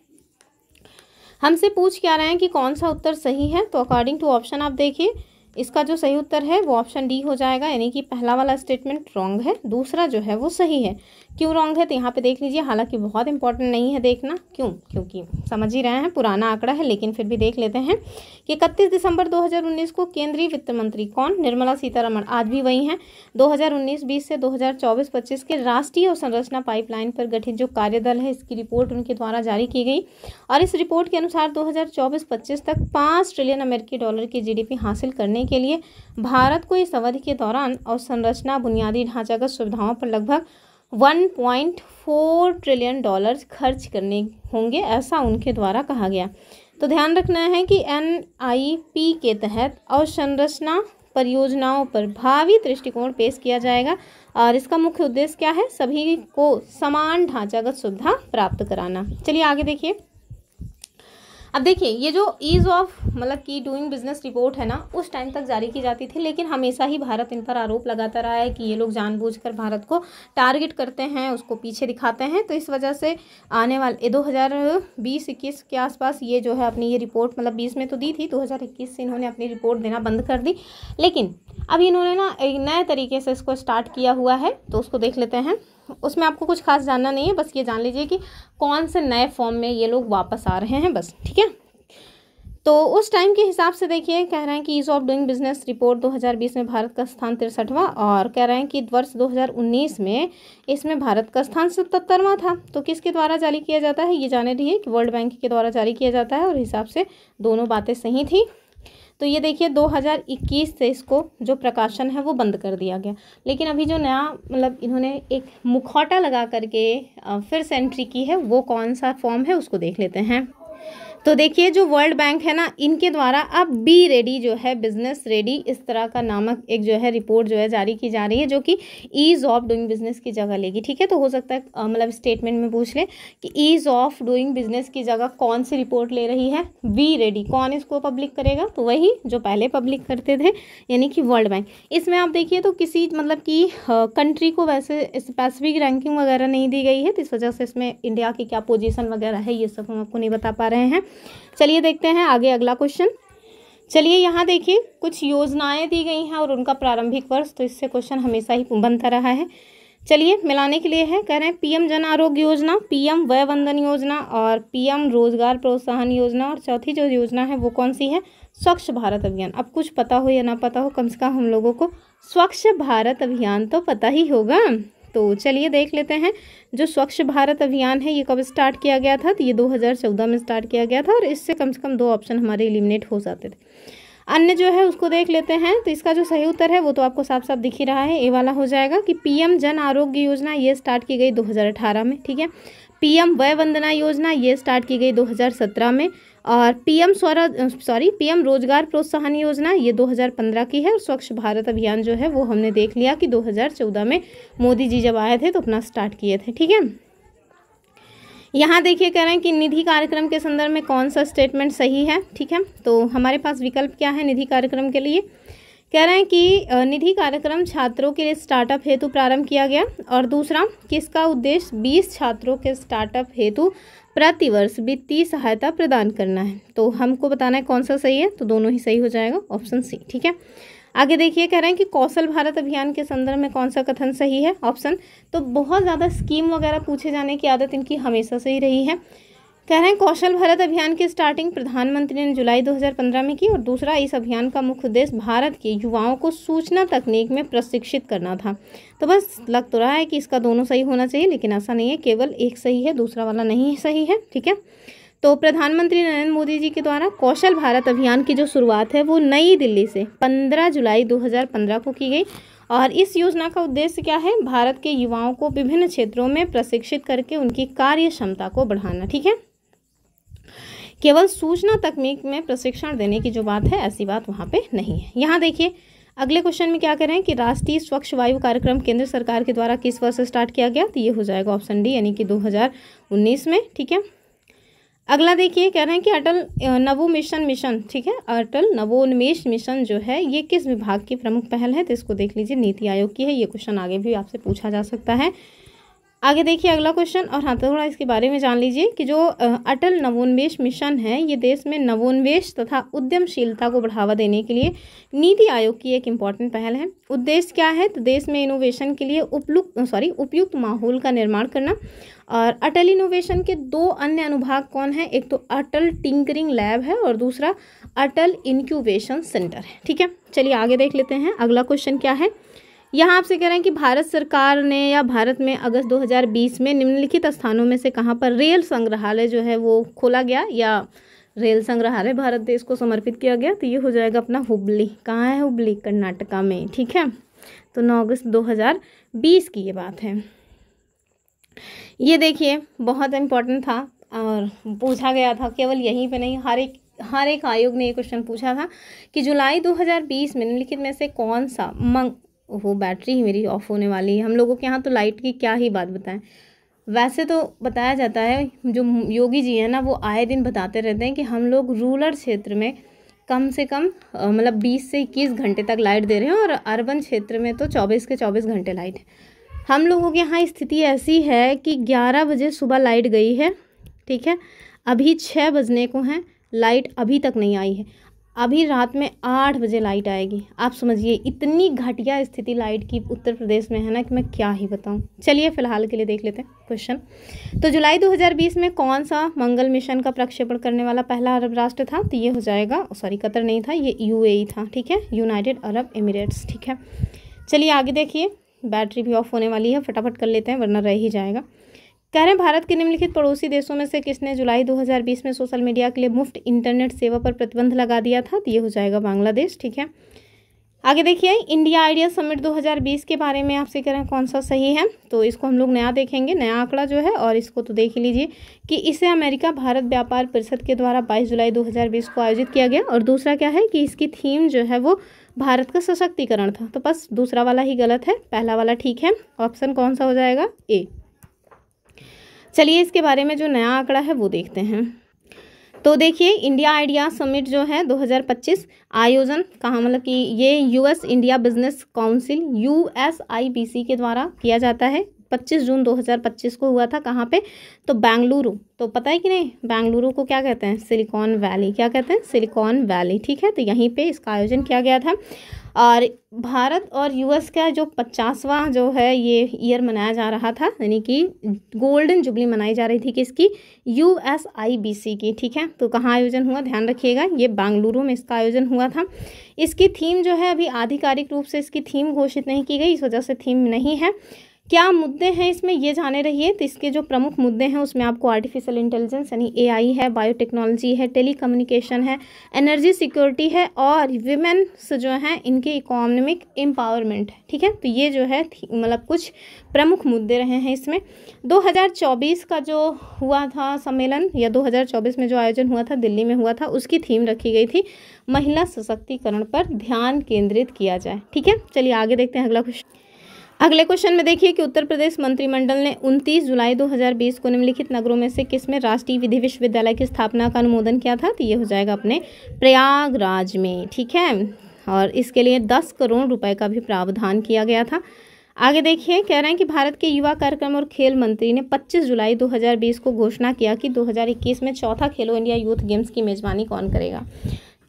हमसे पूछ क्या रहे हैं कि कौन सा उत्तर सही है। तो अकॉर्डिंग टू ऑप्शन आप देखिए, इसका जो सही उत्तर है वो ऑप्शन डी हो जाएगा, यानी कि पहला वाला स्टेटमेंट रॉन्ग है, दूसरा जो है वो सही है। क्यों रॉन्ग है तो यहाँ पे देख लीजिए, हालांकि बहुत इंपॉर्टेंट नहीं है देखना, क्योंकि समझ ही रहे हैं पुराना आंकड़ा है, लेकिन फिर भी देख लेते हैं कि 31 दिसंबर 2019 को केंद्रीय वित्त मंत्री कौन? निर्मला सीतारमण, आज भी वही हैं। 2019-20 से 2024-25 के राष्ट्रीय अवसंरचना पाइपलाइन पर गठित जो कार्यदल है इसकी रिपोर्ट उनके द्वारा जारी की गई। और इस रिपोर्ट के अनुसार 2024-25 तक 5 ट्रिलियन अमेरिकी डॉलर की GDP हासिल करने के लिए भारत को इस अवधि के दौरान अवसंरचना बुनियादी ढांचागत सुविधाओं पर लगभग 1.4 ट्रिलियन डॉलर खर्च करने होंगे, ऐसा उनके द्वारा कहा गया। तो ध्यान रखना है कि NIP के तहत अवसंरचना परियोजनाओं पर भावी दृष्टिकोण पेश किया जाएगा और इसका मुख्य उद्देश्य क्या है? सभी को समान ढांचागत सुविधा प्राप्त कराना। चलिए आगे देखिए। अब देखिए, ये जो ईज ऑफ मतलब की डूइंग बिजनेस रिपोर्ट है ना, उस टाइम तक जारी की जाती थी, लेकिन हमेशा ही भारत इन पर आरोप लगाता रहा है कि ये लोग जानबूझकर भारत को टारगेट करते हैं, उसको पीछे दिखाते हैं। तो इस वजह से आने वाले 2020-21 के आसपास ये जो है अपनी ये रिपोर्ट, मतलब 20 में तो दी थी, 2021 से इन्होंने अपनी रिपोर्ट देना बंद कर दी। लेकिन अब इन्होंने ना एक नए तरीके से इसको स्टार्ट किया हुआ है, तो उसको देख लेते हैं। उसमें आपको कुछ खास जानना नहीं है, बस ये जान लीजिए कि कौन से नए फॉर्म में ये लोग वापस आ रहे हैं, बस। ठीक है, तो उस टाइम के हिसाब से देखिए, कह रहे हैं कि ease of doing business report 2020 में भारत का स्थान 63वां, और कह रहे हैं कि वर्ष 2019 में इसमें भारत का स्थान 77वां था। तो किसके द्वारा जारी किया जाता है ये जाने रहिए कि वर्ल्ड बैंक के द्वारा जारी किया जाता है, और हिसाब से दोनों बातें सही थी। तो ये देखिए 2021 से इसको जो प्रकाशन है वो बंद कर दिया गया, लेकिन अभी जो नया मतलब इन्होंने एक मुखौटा लगा करके फिर से एंट्री की है, वो कौन सा फॉर्म है उसको देख लेते हैं। तो देखिए जो वर्ल्ड बैंक है ना, इनके द्वारा अब बी रेडी जो है, बिजनेस रेडी, इस तरह का नामक एक जो है रिपोर्ट जो है जारी की जा रही है, जो कि ईज ऑफ डूइंग बिजनेस की जगह लेगी। ठीक है, तो हो सकता है मतलब स्टेटमेंट में पूछ ले कि ईज ऑफ डूइंग बिजनेस की जगह कौन सी रिपोर्ट ले रही है? Be ready. कौन इसको पब्लिक करेगा? तो वही जो पहले पब्लिक करते थे, यानी कि वर्ल्ड बैंक। इसमें आप देखिए तो किसी मतलब कि कंट्री को वैसे स्पेसिफिक रैंकिंग वगैरह नहीं दी गई है, तो इस वजह से इसमें इंडिया की क्या पोजीशन वगैरह है ये सब हम आपको नहीं बता पा रहे हैं। चलिए देखते हैं आगे अगला क्वेश्चन। चलिए यहाँ देखिए कुछ योजनाएं दी गई हैं और उनका प्रारंभिक वर्ष, तो इससे क्वेश्चन हमेशा ही बनता रहा है। चलिए मिलाने के लिए है, कह रहे हैं PM जन आरोग्य योजना, PM वय वंदन योजना और PM रोजगार प्रोत्साहन योजना, और चौथी जो योजना है वो कौन सी है? स्वच्छ भारत अभियान। अब कुछ पता हो या ना पता हो, कम से कम हम लोगों को स्वच्छ भारत अभियान तो पता ही होगा। तो चलिए देख लेते हैं, जो स्वच्छ भारत अभियान है ये कब स्टार्ट किया गया था? तो ये 2014 में स्टार्ट किया गया था, और इससे कम से कम 2 ऑप्शन हमारे एलिमिनेट हो जाते थे। अन्य जो है उसको देख लेते हैं। तो इसका जो सही उत्तर है वो तो आपको साफ साफ दिख ही रहा है, ए वाला हो जाएगा कि PM जन आरोग्य योजना ये स्टार्ट की गई 2018 में। ठीक है, पीएम वय वंदना योजना ये स्टार्ट की गई 2017 में, और पीएम रोजगार प्रोत्साहन योजना ये 2015 की है, और स्वच्छ भारत अभियान जो है वो हमने देख लिया कि 2014 में मोदी जी जब आए थे तो अपना स्टार्ट किए थे। ठीक है, यहाँ देखिए कह रहे हैं कि निधि कार्यक्रम के संदर्भ में कौन सा स्टेटमेंट सही है। ठीक है, तो हमारे पास विकल्प क्या है निधि कार्यक्रम के लिए। कह रहे हैं कि निधि कार्यक्रम छात्रों के लिए स्टार्टअप हेतु प्रारंभ किया गया, और दूसरा किसका उद्देश्य 20 छात्रों के स्टार्टअप हेतु प्रतिवर्ष वित्तीय सहायता प्रदान करना है। तो हमको बताना है कौन सा सही है, तो दोनों ही सही हो जाएगा, ऑप्शन सी। ठीक है, आगे देखिए कह रहे हैं कि कौशल भारत अभियान के संदर्भ में कौन सा कथन सही है, ऑप्शन। तो बहुत ज़्यादा स्कीम वगैरह पूछे जाने की आदत इनकी हमेशा से ही रही है। कह रहे हैं कौशल भारत अभियान की स्टार्टिंग प्रधानमंत्री ने जुलाई 2015 में की, और दूसरा इस अभियान का मुख्य उद्देश्य भारत के युवाओं को सूचना तकनीक में प्रशिक्षित करना था। तो बस लग तो रहा है कि इसका दोनों सही होना चाहिए, लेकिन ऐसा नहीं है, केवल एक सही है, दूसरा वाला नहीं सही है। ठीक है, तो प्रधानमंत्री नरेंद्र मोदी जी के द्वारा कौशल भारत अभियान की जो शुरुआत है वो नई दिल्ली से 15 जुलाई 2015 को की गई, और इस योजना का उद्देश्य क्या है, भारत के युवाओं को विभिन्न क्षेत्रों में प्रशिक्षित करके उनकी कार्य क्षमता को बढ़ाना। ठीक है, केवल सूचना तकनीक में प्रशिक्षण देने की जो बात है ऐसी बात वहाँ पे नहीं है। यहाँ देखिए अगले क्वेश्चन में क्या कह रहे हैं कि राष्ट्रीय स्वच्छ वायु कार्यक्रम केंद्र सरकार के द्वारा किस वर्ष स्टार्ट किया गया, तो ये हो जाएगा ऑप्शन डी, यानी कि 2019 में। ठीक है, अगला देखिए कह रहे हैं कि अटल नवोन्मेष मिशन, ठीक है, अटल नवोन्मेष मिशन जो है ये किस विभाग की प्रमुख पहल है, तो इसको देख लीजिए नीति आयोग की है। ये क्वेश्चन आगे भी आपसे पूछा जा सकता है। आगे देखिए अगला क्वेश्चन, और हाँ थोड़ा इसके बारे में जान लीजिए कि जो अटल नवोन्मेष मिशन है ये देश में नवोन्मेष तथा उद्यमशीलता को बढ़ावा देने के लिए नीति आयोग की एक इम्पॉर्टेंट पहल है। उद्देश्य क्या है, तो देश में इनोवेशन के लिए उपयुक्त माहौल का निर्माण करना। और अटल इनोवेशन के दो अन्य अनुभाग कौन है, एक तो अटल टिंकरिंग लैब है और दूसरा अटल इंक्यूबेशन सेंटर है। ठीक है, चलिए आगे देख लेते हैं अगला क्वेश्चन क्या है। यहाँ आपसे कह रहे हैं कि भारत सरकार ने या भारत में अगस्त 2020 में निम्नलिखित स्थानों में से कहाँ पर रेल संग्रहालय जो है वो खोला गया, या रेल संग्रहालय भारत देश को समर्पित किया गया, तो ये हो जाएगा अपना हुबली। कहाँ है हुबली, कर्नाटका में। ठीक है, तो 9 अगस्त 2020 की ये बात है। ये देखिए बहुत इम्पोर्टेंट था और पूछा गया था, केवल यहीं पे नहीं हर एक आयोग ने ये क्वेश्चन पूछा था कि जुलाई 2020 में निम्नलिखित में से कौन सा वो बैटरी ही मेरी ऑफ होने वाली है। हम लोगों के यहाँ तो लाइट की क्या ही बात बताएं। वैसे तो बताया जाता है, जो योगी जी हैं ना वो आए दिन बताते रहते हैं कि हम लोग रूरल क्षेत्र में कम से कम मतलब 20 से 21 घंटे तक लाइट दे रहे हैं, और अर्बन क्षेत्र में तो 24 के 24 घंटे लाइट है। हम लोगों के यहाँ स्थिति ऐसी है कि 11 बजे सुबह लाइट गई है, ठीक है, अभी 6 बजने को हैं, लाइट अभी तक नहीं आई है। अभी रात में 8 बजे लाइट आएगी। आप समझिए इतनी घटिया स्थिति लाइट की उत्तर प्रदेश में है ना कि मैं क्या ही बताऊं। चलिए फिलहाल के लिए देख लेते हैं क्वेश्चन। तो जुलाई 2020 में कौन सा मंगल मिशन का प्रक्षेपण करने वाला पहला अरब राष्ट्र था, तो ये हो जाएगा, सॉरी कतर नहीं था, ये यूएई था। ठीक है, यूनाइटेड अरब एमिरेट्स। ठीक है, चलिए आगे देखिए, बैटरी भी ऑफ होने वाली है, फटाफट कर लेते हैं वरना रह ही जाएगा। कह रहे हैं भारत के निम्नलिखित पड़ोसी देशों में से किसने जुलाई 2020 में सोशल मीडिया के लिए मुफ्त इंटरनेट सेवा पर प्रतिबंध लगा दिया था, तो ये हो जाएगा बांग्लादेश। ठीक है, आगे देखिए इंडिया आइडिया समिट 2020 के बारे में आपसे कह रहे हैं कौन सा सही है, तो इसको हम लोग नया देखेंगे, नया आंकड़ा जो है, और इसको तो देख ही लीजिए कि इसे अमेरिका भारत व्यापार परिषद के द्वारा 22 जुलाई 2020 को आयोजित किया गया। और दूसरा क्या है कि इसकी थीम जो है वो भारत का सशक्तिकरण था। तो बस दूसरा वाला ही गलत है, पहला वाला ठीक है। ऑप्शन कौन सा हो जाएगा, ए। चलिए इसके बारे में जो नया आंकड़ा है वो देखते हैं। तो देखिए इंडिया आइडिया समिट जो है 2025 आयोजन कहाँ, मतलब कि ये US India business council USIBC के द्वारा किया जाता है। 25 जून 2025 को हुआ था। कहाँ पे, तो बेंगलुरु। तो पता है कि नहीं, बेंगलुरु को क्या कहते हैं, सिलिकॉन वैली। क्या कहते हैं, सिलिकॉन वैली। ठीक है, तो यहीं पे इसका आयोजन किया गया था। और भारत और यूएस का जो 50वां जो है ये ईयर मनाया जा रहा था, यानी कि गोल्डन जुबली मनाई जा रही थी किसकी, USIBC की। ठीक है, तो कहाँ आयोजन हुआ, ध्यान रखिएगा, ये बेंगलुरु में इसका आयोजन हुआ था। इसकी थीम जो है अभी आधिकारिक रूप से इसकी थीम घोषित नहीं की गई, इस वजह से थीम नहीं है। क्या मुद्दे हैं इसमें ये जाने रहिए। तो इसके जो प्रमुख मुद्दे हैं उसमें आपको आर्टिफिशियल इंटेलिजेंस यानी AI है, बायोटेक्नोलॉजी है, टेलीकम्युनिकेशन है, एनर्जी सिक्योरिटी है और विमेन्स जो हैं इनके इकोनॉमिक एम्पावरमेंट है। ठीक है, तो ये जो है मतलब कुछ प्रमुख मुद्दे रहे हैं इसमें। 2024 का जो हुआ था सम्मेलन या 2024 में जो आयोजन हुआ था दिल्ली में हुआ था, उसकी थीम रखी गई थी महिला सशक्तिकरण पर ध्यान केंद्रित किया जाए। ठीक है, चलिए आगे देखते हैं अगला क्वेश्चन। अगले क्वेश्चन में देखिए कि उत्तर प्रदेश मंत्रिमंडल ने 29 जुलाई 2020 को निम्नलिखित नगरों में से किसमें राष्ट्रीय विधि विश्वविद्यालय की स्थापना का अनुमोदन किया था। तो ये हो जाएगा अपने प्रयागराज में। ठीक है, और इसके लिए 10 करोड़ रुपए का भी प्रावधान किया गया था। आगे देखिए, कह रहे हैं कि भारत के युवा कार्यक्रम और खेल मंत्री ने 25 जुलाई 2020 को घोषणा किया कि 2021 में चौथा खेलो इंडिया यूथ गेम्स की मेजबानी कौन करेगा।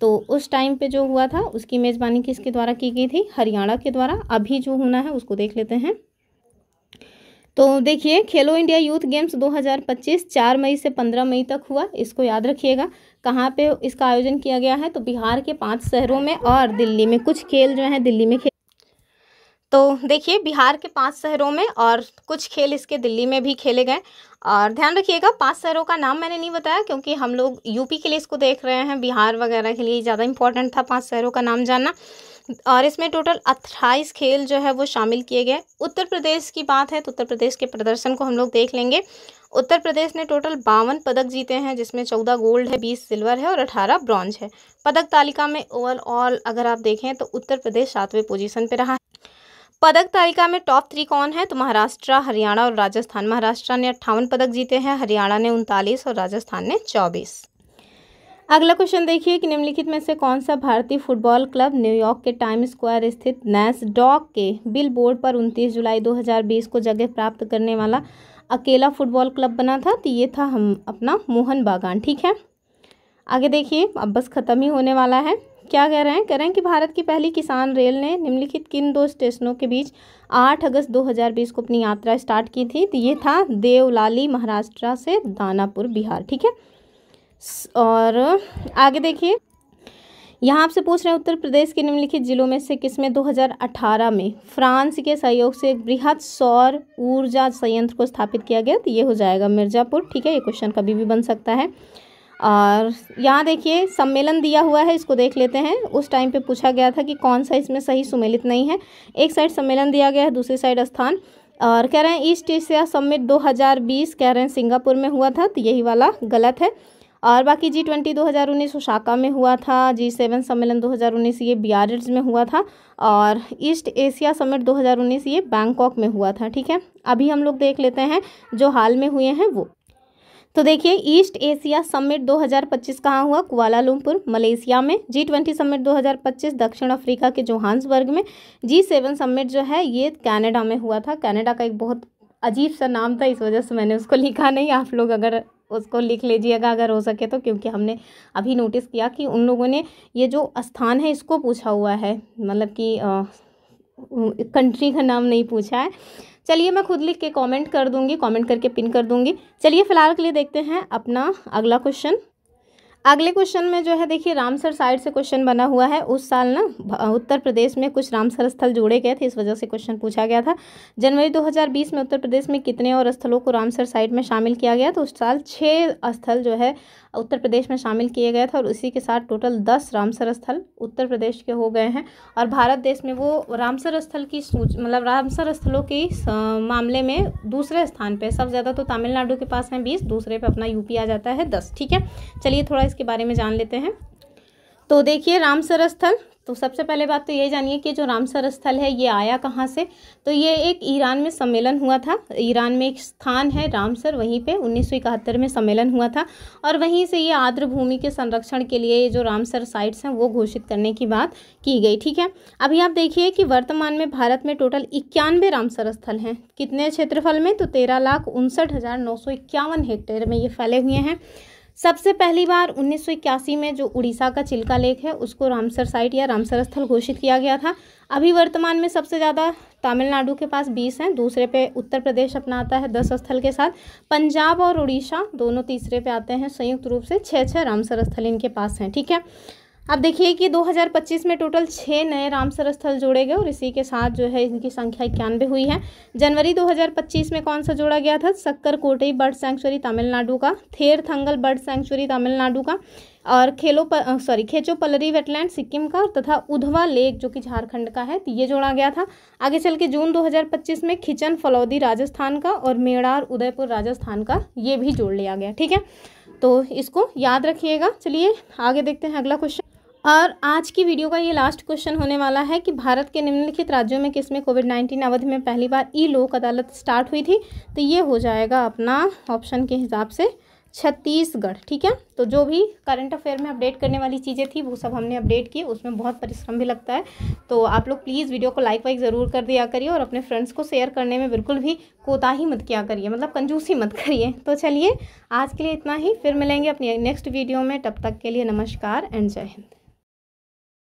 तो उस टाइम पे जो हुआ था उसकी मेज़बानी किसके द्वारा की गई थी, हरियाणा के द्वारा। अभी जो होना है उसको देख लेते हैं। तो देखिए, खेलो इंडिया यूथ गेम्स 2025 4 मई से 15 मई तक हुआ, इसको याद रखिएगा। कहाँ पे इसका आयोजन किया गया है, तो बिहार के 5 शहरों में और दिल्ली में। कुछ खेल जो है दिल्ली में तो देखिए बिहार के 5 शहरों में और कुछ खेल इसके दिल्ली में भी खेले गए। और ध्यान रखिएगा 5 शहरों का नाम मैंने नहीं बताया क्योंकि हम लोग यूपी के लिए इसको देख रहे हैं, बिहार वगैरह के लिए ज़्यादा इंपॉर्टेंट था 5 शहरों का नाम जानना। और इसमें टोटल 28 खेल जो है वो शामिल किए गए। उत्तर प्रदेश की बात है तो उत्तर प्रदेश के प्रदर्शन को हम लोग देख लेंगे। उत्तर प्रदेश ने टोटल 52 पदक जीते हैं, जिसमें 14 गोल्ड है, 20 सिल्वर है और 18 ब्रॉन्ज है। पदक तालिका में ओवरऑल अगर आप देखें तो उत्तर प्रदेश 7वें पोजीशन पे रहा है। पदक तालिका में टॉप 3 कौन है, तो महाराष्ट्र, हरियाणा और राजस्थान। महाराष्ट्र ने 58 पदक जीते हैं, हरियाणा ने 39 और राजस्थान ने 24। अगला क्वेश्चन देखिए कि निम्नलिखित में से कौन सा भारतीय फुटबॉल क्लब न्यूयॉर्क के टाइम स्क्वायर स्थित नैसडॉक के बिल बोर्ड पर 29 जुलाई 2020 को जगह प्राप्त करने वाला अकेला फुटबॉल क्लब बना था। तो ये था हम अपना मोहन बागान। ठीक है, आगे देखिए, अब बस ख़त्म ही होने वाला है। क्या कह रहे हैं कि भारत की पहली किसान रेल ने निम्नलिखित किन 2 स्टेशनों के बीच 8 अगस्त 2020 को अपनी यात्रा स्टार्ट की थी। तो ये था देवलाली महाराष्ट्र से दानापुर बिहार। ठीक है, और आगे देखिए, यहाँ आपसे पूछ रहे हैं उत्तर प्रदेश के निम्नलिखित जिलों में से किसमें 2018 में फ्रांस के सहयोग से एक बृहद सौर ऊर्जा संयंत्र को स्थापित किया गया। तो ये हो जाएगा मिर्ज़ापुर। ठीक है, ये क्वेश्चन कभी भी बन सकता है। और यहाँ देखिए सम्मेलन दिया हुआ है, इसको देख लेते हैं। उस टाइम पे पूछा गया था कि कौन सा इसमें सही सुमेलित नहीं है। एक साइड सम्मेलन दिया गया है, दूसरी साइड स्थान। और कह रहे हैं ईस्ट एशिया समिट 2020 कह रहे हैं सिंगापुर में हुआ था, तो यही वाला गलत है। और बाकी G20 2019 ओसाका में हुआ था। G7 सम्मेलन 2019 ये बियारिट्ज में हुआ था। और ईस्ट एशिया समिट 2019 ये बैंकॉक में हुआ था। ठीक है, अभी हम लोग देख लेते हैं जो हाल में हुए हैं वो। तो देखिए, ईस्ट एशिया समिट 2025 कहाँ हुआ, कुआलालंपुर मलेशिया में। G20 समिट 2025 दक्षिण अफ्रीका के जोहान्सबर्ग में। G7 समिट जो है ये कनाडा में हुआ था। कनाडा का एक बहुत अजीब सा नाम था, इस वजह से मैंने उसको लिखा नहीं। आप लोग अगर उसको लिख लीजिएगा अगर हो सके तो, क्योंकि हमने अभी नोटिस किया कि उन लोगों ने ये जो स्थान है इसको पूछा हुआ है, मतलब कि कंट्री का नाम नहीं पूछा है। चलिए मैं खुद लिख के कमेंट कर दूंगी, कमेंट करके पिन कर दूंगी। चलिए फिलहाल के लिए देखते हैं अपना अगला क्वेश्चन। अगले क्वेश्चन में जो है देखिए रामसर साइड से क्वेश्चन बना हुआ है। उस साल ना उत्तर प्रदेश में कुछ रामसर स्थल जोड़े गए थे, इस वजह से क्वेश्चन पूछा गया था। जनवरी 2020 में उत्तर प्रदेश में कितने और स्थलों को रामसर साइट में शामिल किया गया, तो उस साल 6 स्थल जो है उत्तर प्रदेश में शामिल किए गए थे। और उसी के साथ टोटल 10 रामसर स्थल उत्तर प्रदेश के हो गए हैं। और भारत देश में वो रामसर स्थल की मतलब रामसर स्थलों के मामले में दूसरे स्थान पे, सबसे ज़्यादा तो तमिलनाडु के पास हैं 20, दूसरे पे अपना यूपी आ जाता है 10। ठीक है, चलिए थोड़ा इसके बारे में जान लेते हैं। तो देखिए रामसर स्थल, तो सबसे पहले बात तो ये जानिए कि जो रामसर स्थल है ये आया कहाँ से। तो ये एक ईरान में सम्मेलन हुआ था। ईरान में एक स्थान है रामसर, वहीं पे 1971 में सम्मेलन हुआ था। और वहीं से ये आर्द्र भूमि के संरक्षण के लिए ये जो रामसर साइट्स हैं वो घोषित करने की बात की गई। ठीक है, अभी आप देखिए कि वर्तमान में भारत में टोटल 91 रामसर स्थल हैं। कितने क्षेत्रफल में, तो 13,59,951 हेक्टेयर में ये फैले हुए हैं। सबसे पहली बार 1981 में जो उड़ीसा का चिल्का लेक है उसको रामसर साइट या रामसर स्थल घोषित किया गया था। अभी वर्तमान में सबसे ज़्यादा तमिलनाडु के पास 20 हैं, दूसरे पे उत्तर प्रदेश अपना आता है 10 स्थल के साथ। पंजाब और उड़ीसा दोनों तीसरे पे आते हैं, संयुक्त रूप से 6 रामसर स्थल इनके पास हैं। ठीक है, अब देखिए कि 2025 में टोटल 6 नए रामसर स्थल जोड़े गए और इसी के साथ जो है इनकी संख्या 91 हुई है। जनवरी 2025 में कौन सा जोड़ा गया था? सक्कर कोटई बर्ड सेंचुरी तमिलनाडु का, थेरथंगल बर्ड सेंचुरी तमिलनाडु का, और खेचो पलरी वेटलैंड सिक्किम का, तथा उधवा लेक जो कि झारखंड का है, तो ये जोड़ा गया था। आगे चल के जून 2025 में खिचन फलौदी राजस्थान का और मेड़ार उदयपुर राजस्थान का, ये भी जोड़ लिया गया। ठीक है, तो इसको याद रखिएगा। चलिए आगे देखते हैं अगला क्वेश्चन। और आज की वीडियो का ये लास्ट क्वेश्चन होने वाला है कि भारत के निम्नलिखित राज्यों में किसमें कोविड-19 अवधि में पहली बार ई लोक अदालत स्टार्ट हुई थी? तो ये हो जाएगा अपना ऑप्शन के हिसाब से छत्तीसगढ़। ठीक है, तो जो भी करंट अफेयर में अपडेट करने वाली चीज़ें थी वो सब हमने अपडेट की, उसमें बहुत परिश्रम भी लगता है। तो आप लोग प्लीज़ वीडियो को लाइक वाइक ज़रूर कर दिया करिए और अपने फ्रेंड्स को शेयर करने में बिल्कुल भी कोताही मत किया करिए, मतलब कंजूसी मत करिए। तो चलिए आज के लिए इतना ही, फिर मिलेंगे अपनी नेक्स्ट वीडियो में। तब तक के लिए नमस्कार एंड जय हिंद।